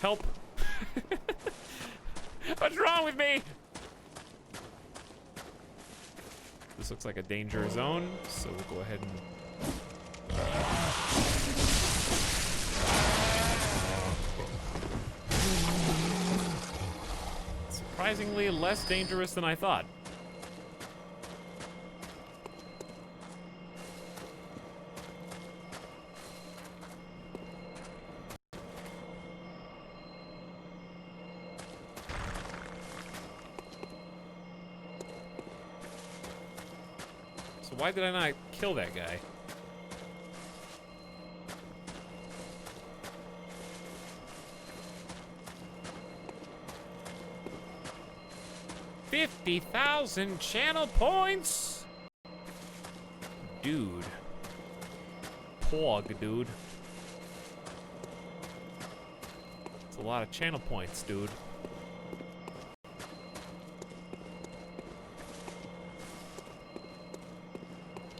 Help. What's wrong with me? This looks like a danger zone, so we'll go ahead and... Surprisingly less dangerous than I thought. So why did I not kill that guy? $50,000 channel points! Dude. Pog, dude. It's a lot of channel points, dude.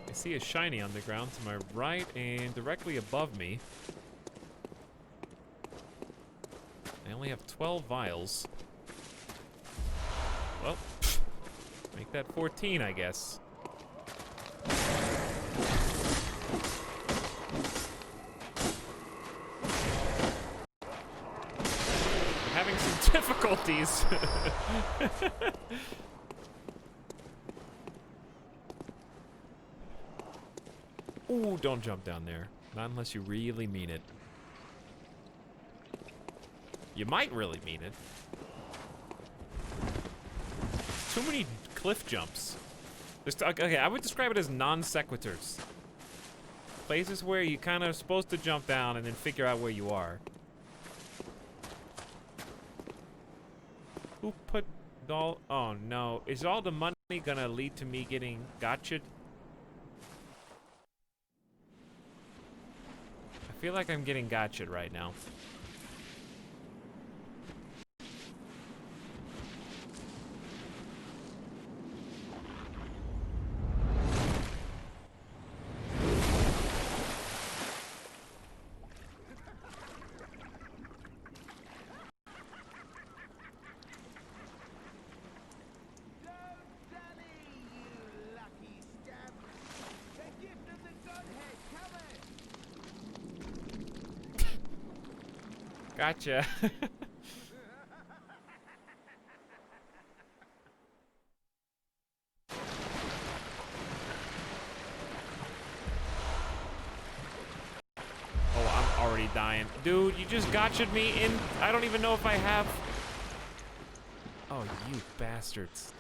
I see a shiny on the ground to my right and directly above me. I only have 12 vials. Well, make that 14, I guess. I'm having some difficulties. Ooh, don't jump down there. Not unless you really mean it. You might really mean it. Too many cliff jumps. Okay, I would describe it as non sequiturs. Places where you kind of supposed to jump down and then figure out where you are. Who put all? Oh no! Is all the money gonna lead to me getting gotcha'd? I feel like I'm getting gotcha'd right now. Gotcha. Oh, I'm already dying. Dude, you just gotcha'd me in... I don't even know if I have... Oh, you bastards.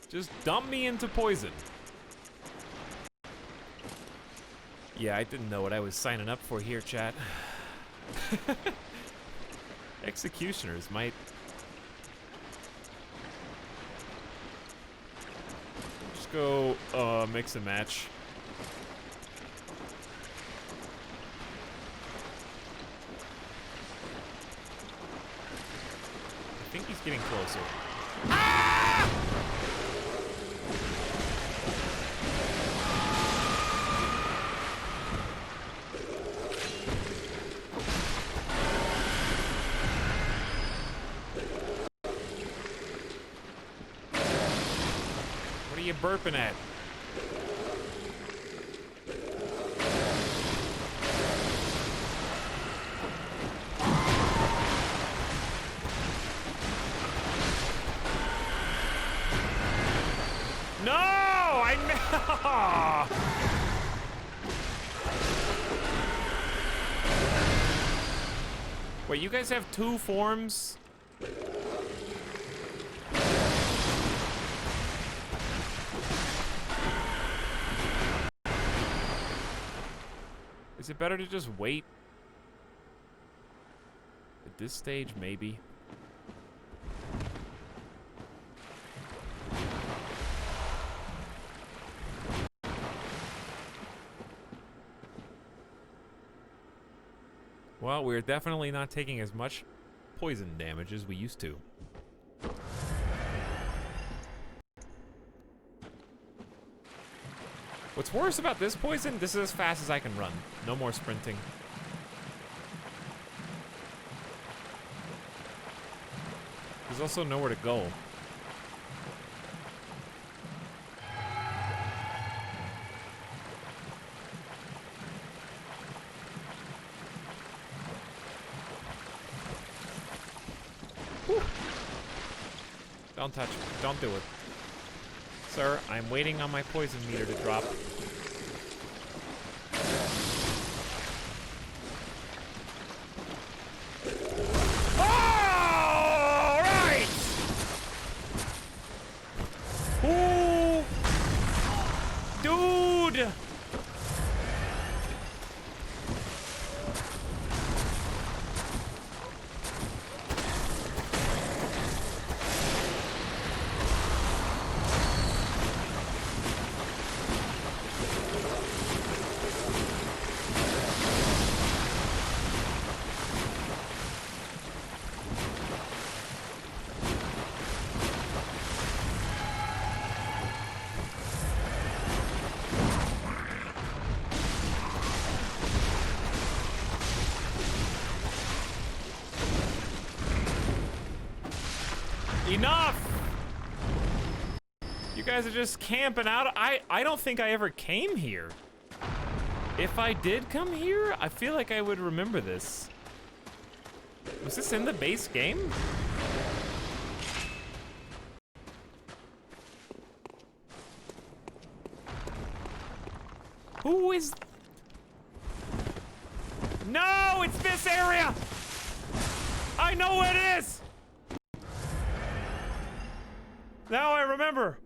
Just dump me into poison. Yeah, I didn't know what I was signing up for here, chat. Executioners might... Just go, mix and match. I think he's getting closer. Ah! What are you burping at? No! Wait, you guys have two forms? Is it better to just wait? At this stage, maybe. Well, we're definitely not taking as much poison damage as we used to. What's worse about this poison, this is as fast as I can run. No more sprinting. There's also nowhere to go. Whew. Don't touch me. Don't do it. Sir, I'm waiting on my poison meter to drop. All right! Ooh! Dude! Enough! You guys are just camping out. I don't think I ever came here. If I did come here, I feel like I would remember this. Was this in the base game? Who is... No, it's this area! I know what it is! Now I remember.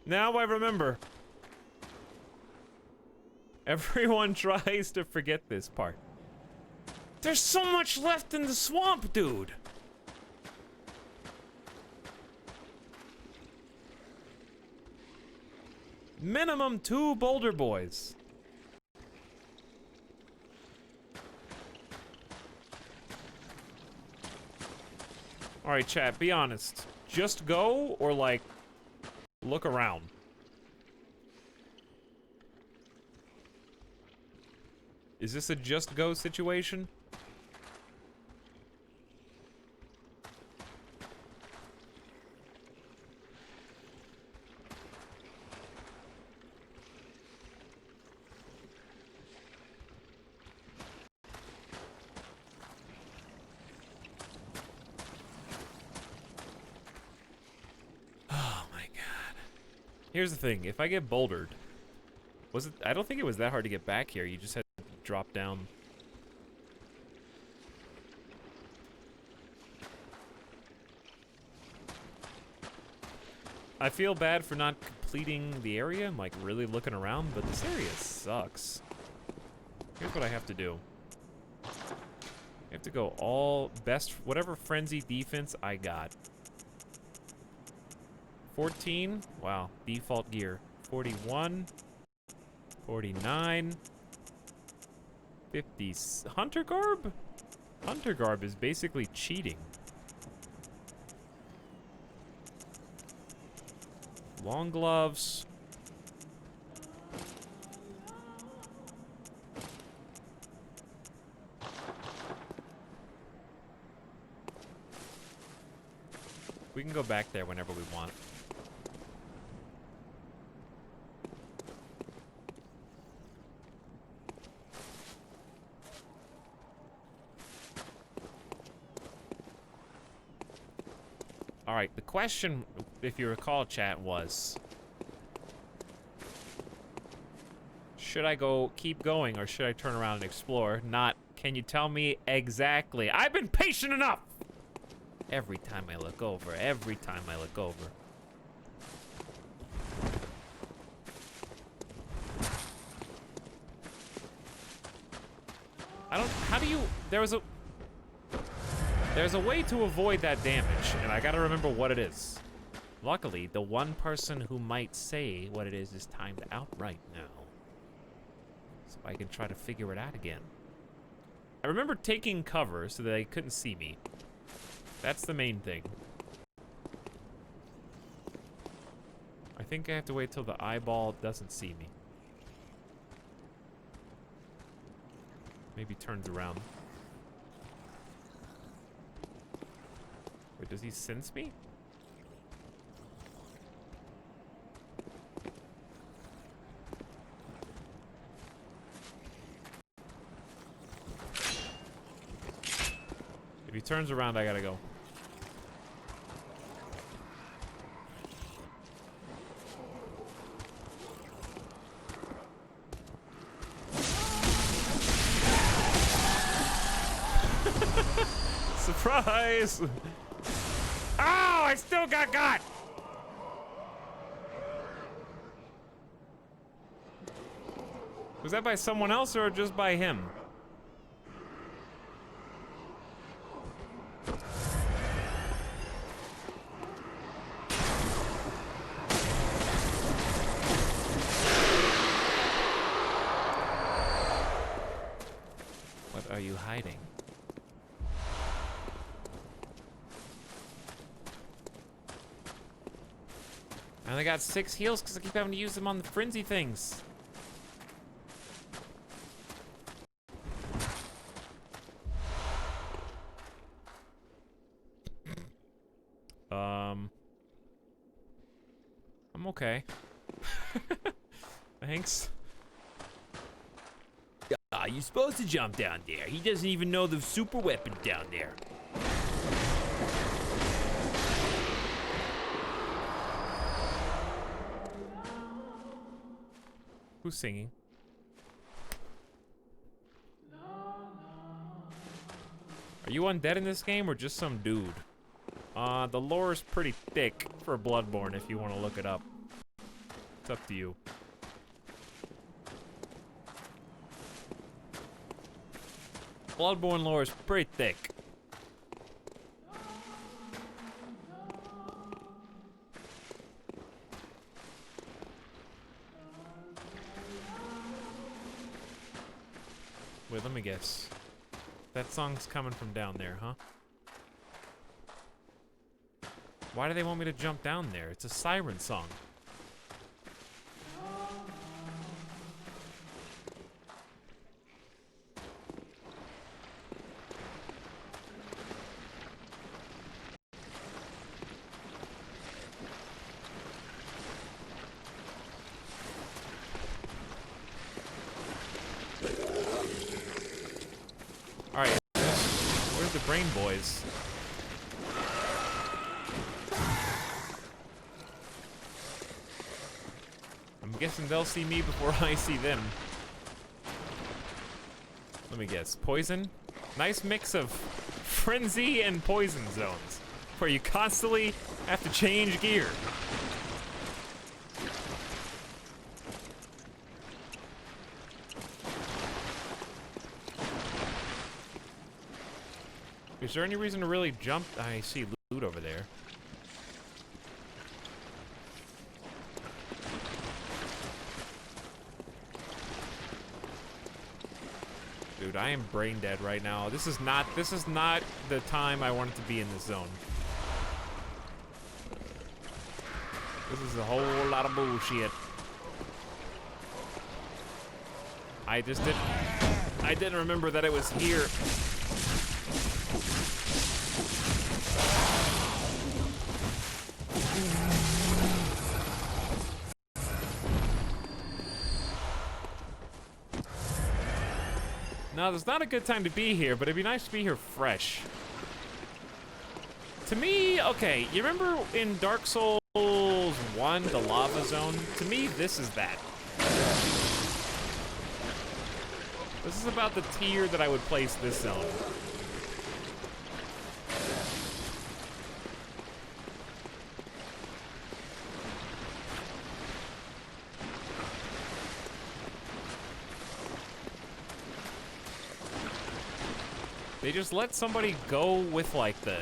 Now I remember. Everyone tries to forget this part. There's so much left in the swamp, dude. Minimum 2 boulder boys. All right, chat, be honest. Just go or like look around. Is this a just go situation? Here's the thing, if I get bouldered, was it? I don't think it was that hard to get back here. You just had to drop down. I feel bad for not completing the area. I'm like really looking around, but this area sucks. Here's what I have to do. I have to go all best, whatever frenzy defense I got. 14, wow, default gear. 41, 49, 50, hunter garb? Hunter garb is basically cheating. Long gloves. We can go back there whenever we want. All right, the question, if you recall, chat, was, should I keep going, or should I turn around and explore? Not, can you tell me exactly? I've been patient enough! Every time I look over, every time I look over. How do you, there's a way to avoid that damage, and I gotta remember what it is. Luckily, the one person who might say what it is timed out right now. So I can try to figure it out again. I remember taking cover so that they couldn't see me. That's the main thing. I think I have to wait till the eyeball doesn't see me. Maybe turns around. Wait, does he sense me? If he turns around, I gotta go. Surprise! Oh, I still got! Was that by someone else or just by him? What are you hiding? I only got 6 heals because I keep having to use them on the frenzy things. I'm okay. Thanks. You're supposed to jump down there. He doesn't even know the super weapon down there. Who's singing? Are you undead in this game or just some dude? The lore is pretty thick for Bloodborne if you want to look it up. It's up to you. Bloodborne lore is pretty thick. Wait, let me guess. That song's coming from down there, huh? Why do they want me to jump down there? It's a siren song. Alright, where's the brain boys? I'm guessing they'll see me before I see them. Let me guess. Poison? Nice mix of frenzy and poison zones, where you constantly have to change gear. Is there any reason to really jump? I see loot over there. Dude, I am brain dead right now. This is not the time I wanted to be in this zone. This is a whole lot of bullshit. I didn't remember that it was here. Now, there's not a good time to be here, but it'd be nice to be here fresh. To me, okay, you remember in Dark Souls 1, the lava zone? To me, this is that. This is about the tier that I would place this zone. They just let somebody go with like the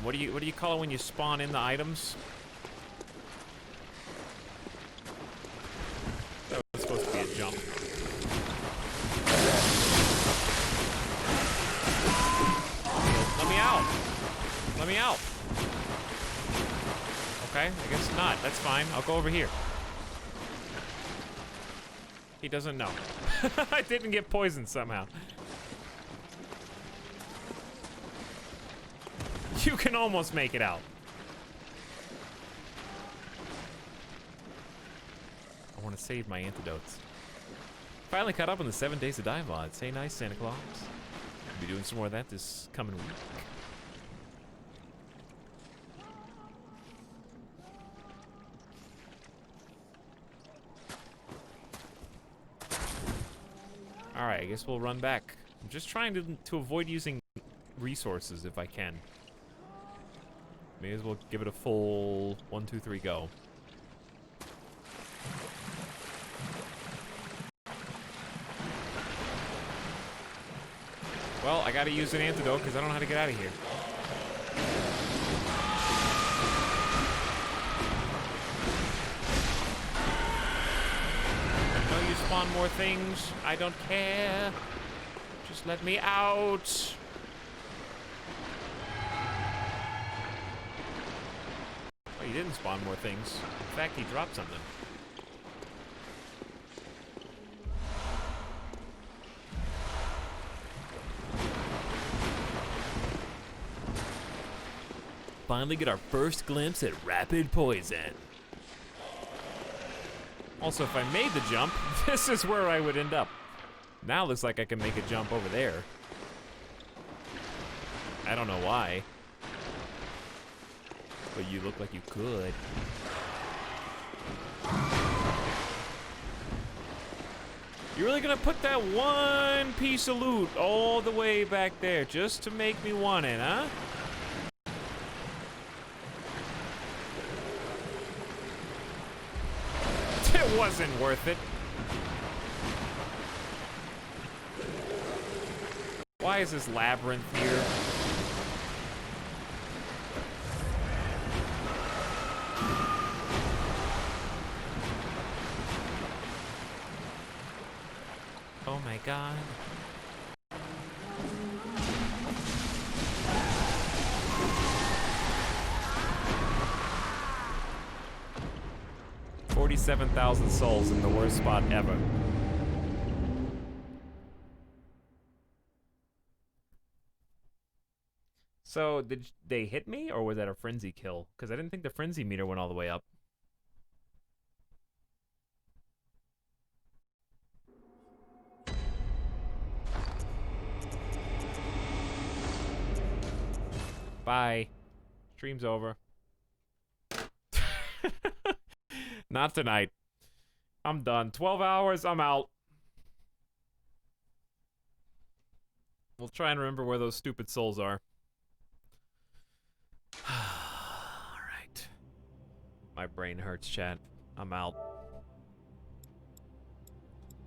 what do you call it when you spawn in the items? That was supposed to be a jump. Let me out. Let me out. Okay, I guess not. That's fine. I'll go over here. He doesn't know. I didn't get poisoned somehow. You can almost make it out. I want to save my antidotes. Finally caught up on the 7 Days to Die VOD. Say nice, Santa Claus. We'll be doing some more of that this coming week. Alright, I guess we'll run back. I'm just trying to avoid using resources if I can. May as well give it a full 1, 2, 3 go. Well, I gotta use an antidote because I don't know how to get out of here. I know you spawn more things. I don't care. Just let me out. Oh, he didn't spawn more things. In fact, he dropped something. Finally get our first glimpse at rapid poison. Also, if I made the jump, this is where I would end up. Now it looks like I can make a jump over there. I don't know why. But you look like you could. You're really gonna put that one piece of loot all the way back there just to make me want it, huh? It wasn't worth it. Why is this labyrinth here? Oh my god. $47,000 souls in the worst spot ever. So, did they hit me, or was that a frenzy kill? Because I didn't think the frenzy meter went all the way up. Bye. Stream's over. Not tonight. I'm done. 12 hours, I'm out. We'll try and remember where those stupid souls are. Alright. My brain hurts, chat. I'm out.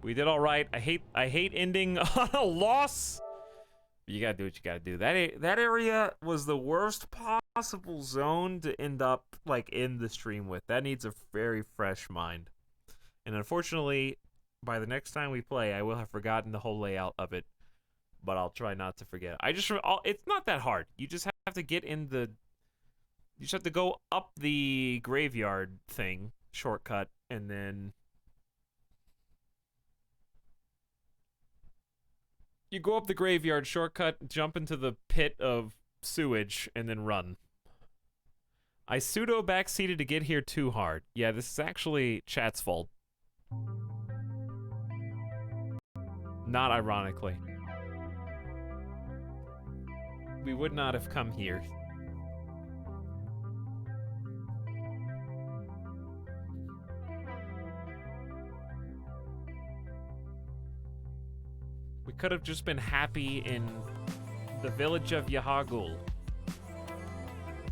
We did alright. I hate ending on a loss. You gotta do what you gotta do. That area was the worst possible zone to end up like in the stream with. That needs a very fresh mind. And unfortunately, by the next time we play, I will have forgotten the whole layout of it. But I'll try not to forget. It's not that hard. You just have to get in the... You just have to go up the graveyard thing, shortcut, and then... You go up the graveyard shortcut, jump into the pit of sewage, and then run. I pseudo backseated to get here too hard. Yeah, this is actually chat's fault. Not ironically. We would not have come here. We could have just been happy in the village of Yahagul.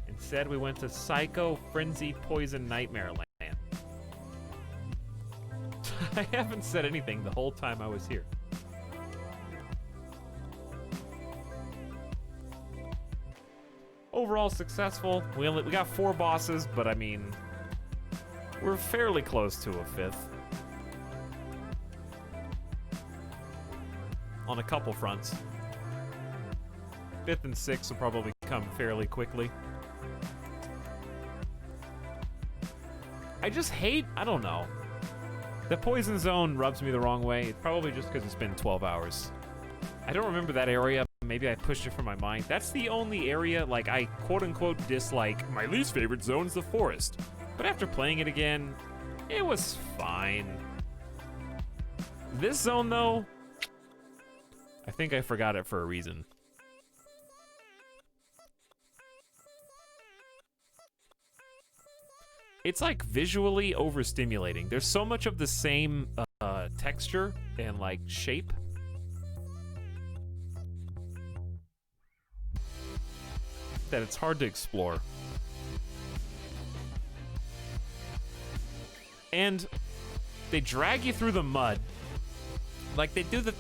Instead, we went to Psycho Frenzied Poison Nightmare Land. I haven't said anything the whole time I was here. Overall successful. We got 4 bosses, but I mean, we're fairly close to a 5th. On a couple fronts. 5th and 6th will probably come fairly quickly. I just hate, I don't know. The poison zone rubs me the wrong way. It's probably just because it's been 12 hours. I don't remember that area. Maybe I pushed it from my mind. That's the only area, like, I quote-unquote dislike. My least favorite zone is the forest. But after playing it again, it was fine. This zone, though, I think I forgot it for a reason. It's like visually overstimulating. There's so much of the same texture and like shape. That it's hard to explore. And they drag you through the mud. Like they do the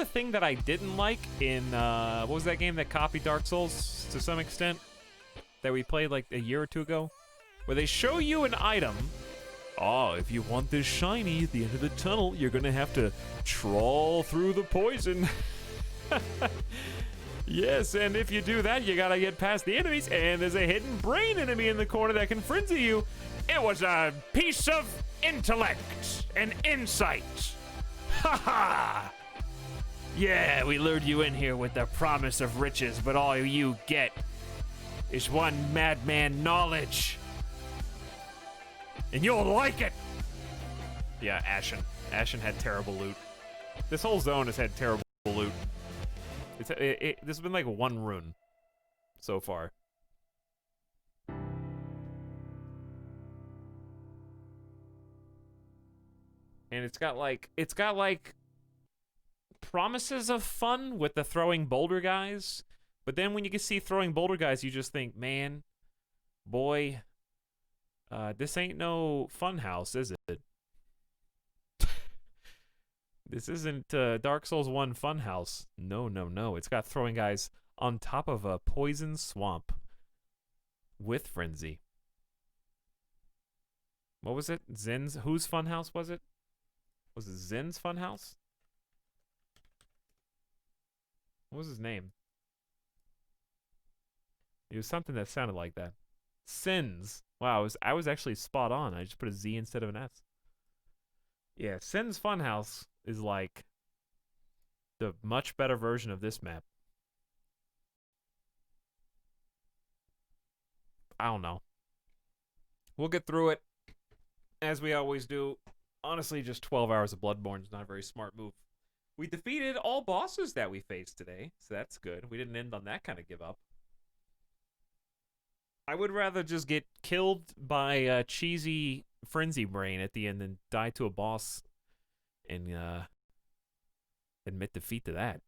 thing that I didn't like in what was that game that copied Dark Souls to some extent that we played like a year or two ago, where they show you an item. Oh, if you want this shiny at the end of the tunnel, you're gonna have to trawl through the poison. Yes, and if you do that, you gotta get past the enemies, and there's a hidden brain enemy in the corner that can frenzy you. It was a piece of intellect and insight. Ha ha! Yeah, we lured you in here with the promise of riches, but all you get is one madman knowledge. And you'll like it! Yeah, Ashen. Ashen had terrible loot. This whole zone has had terrible loot. This has been like one rune so far. And it's got like promises of fun with the throwing boulder guys. But then when you can see throwing boulder guys, you just think, man, boy, this ain't no fun house, is it? This isn't Dark Souls 1 Funhouse. No, no, no. It's got throwing guys on top of a poison swamp with frenzy. What was it? Zen's? Whose Funhouse was it? Was it Zen's Funhouse? What was his name? It was something that sounded like that. Sin's. Wow, I was actually spot on. I just put a Z instead of an S. Yeah, Sin's Funhouse is like the much better version of this map. I don't know. We'll get through it as we always do. Honestly, just 12 hours of Bloodborne is not a very smart move. We defeated all bosses that we faced today, so that's good. We didn't end on that kind of give up. I would rather just get killed by a cheesy frenzy brain at the end than die to a boss and admit defeat to that.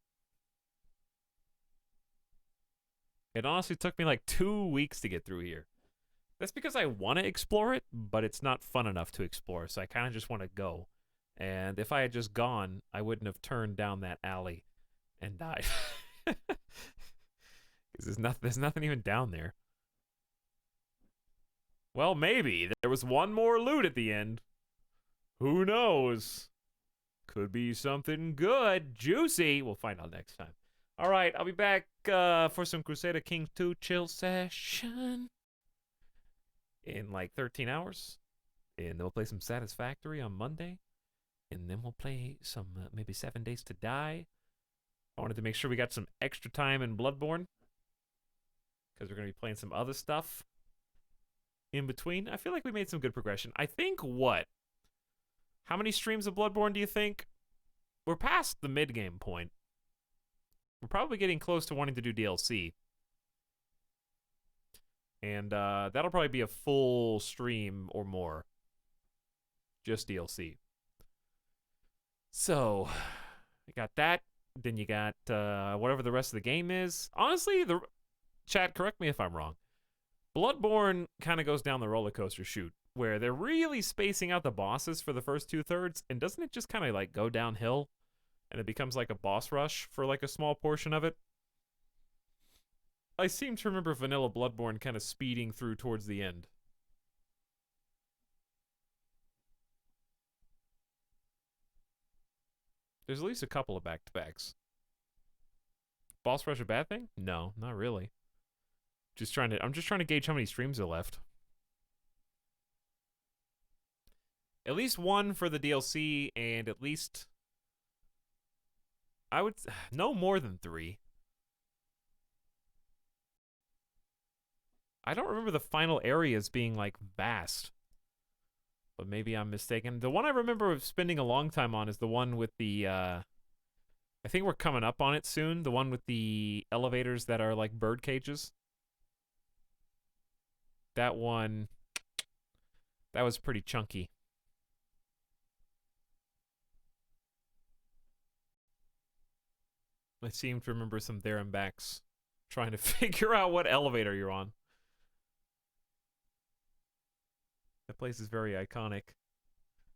It honestly took me like 2 weeks to get through here. That's because I want to explore it, but it's not fun enough to explore, so I kind of just want to go. And if I had just gone, I wouldn't have turned down that alley and died. Because there's nothing even down there. Well, maybe. There was one more loot at the end. Who knows? Could be something good. Juicy. We'll find out next time. All right, I'll be back for some Crusader Kings 2 chill session in like 13 hours. And then we'll play some Satisfactory on Monday. And then we'll play some maybe 7 Days to Die. I wanted to make sure we got some extra time in Bloodborne, because we're going to be playing some other stuff in between. I feel like we made some good progression. I think what? How many streams of Bloodborne do you think? We're past the mid-game point. We're probably getting close to wanting to do DLC. And that'll probably be a full stream or more. Just DLC. So, you got that. Then you got whatever the rest of the game is. Honestly, chat, correct me if I'm wrong. Bloodborne kind of goes down the roller coaster chute, where they're really spacing out the bosses for the first 2/3, and doesn't it just kind of like go downhill, and it becomes like a boss rush for like a small portion of it? I seem to remember vanilla Bloodborne kind of speeding through towards the end. There's at least a couple of back-to-backs. Boss rush a bad thing? No, not really. I'm just trying to gauge how many streams are left. At least one for the DLC, and at least I would no more than 3. I don't remember the final areas being like vast, but maybe I'm mistaken. The one I remember spending a long time on is the one with the I think we're coming up on it soon. The one with the elevators that are like bird cages. That one, that was pretty chunky. I seem to remember some there and backs trying to figure out what elevator you're on. That place is very iconic.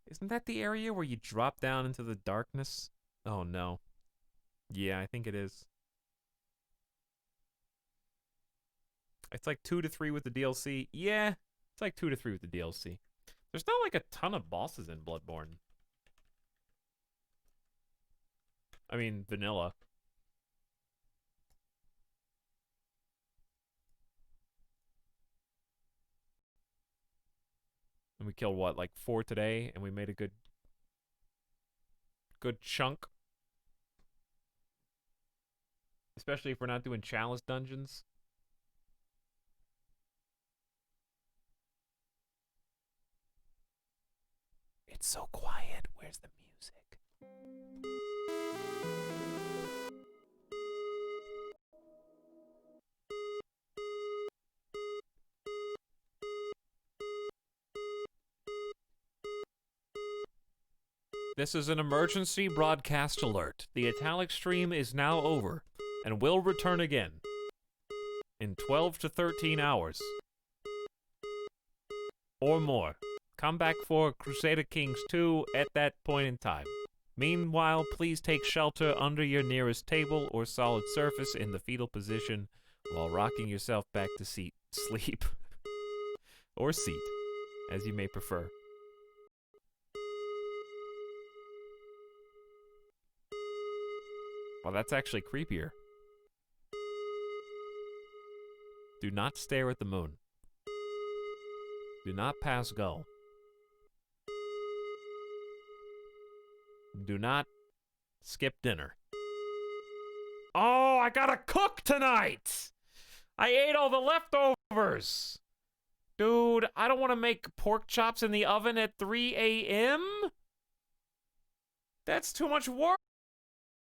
Isn't that the area where you drop down into the darkness? Oh no. Yeah, I think it is. It's like 2 to 3 with the DLC. Yeah, it's like 2 to 3 with the DLC. There's not like a ton of bosses in Bloodborne. I mean, vanilla. And we killed, what, like 4 today? And we made a good chunk. Especially if we're not doing chalice dungeons. It's so quiet. Where's the music? This is an emergency broadcast alert. The Etalyx stream is now over and will return again in 12 to 13 hours. Or more. Come back for Crusader Kings 2 at that point in time. Meanwhile, please take shelter under your nearest table or solid surface in the fetal position while rocking yourself back to sleep. Or seat, as you may prefer. Well, that's actually creepier. Do not stare at the moon. Do not pass go. Do not skip dinner. Oh, I gotta cook tonight! I ate all the leftovers! Dude, I don't want to make pork chops in the oven at 3 a.m.? That's too much work!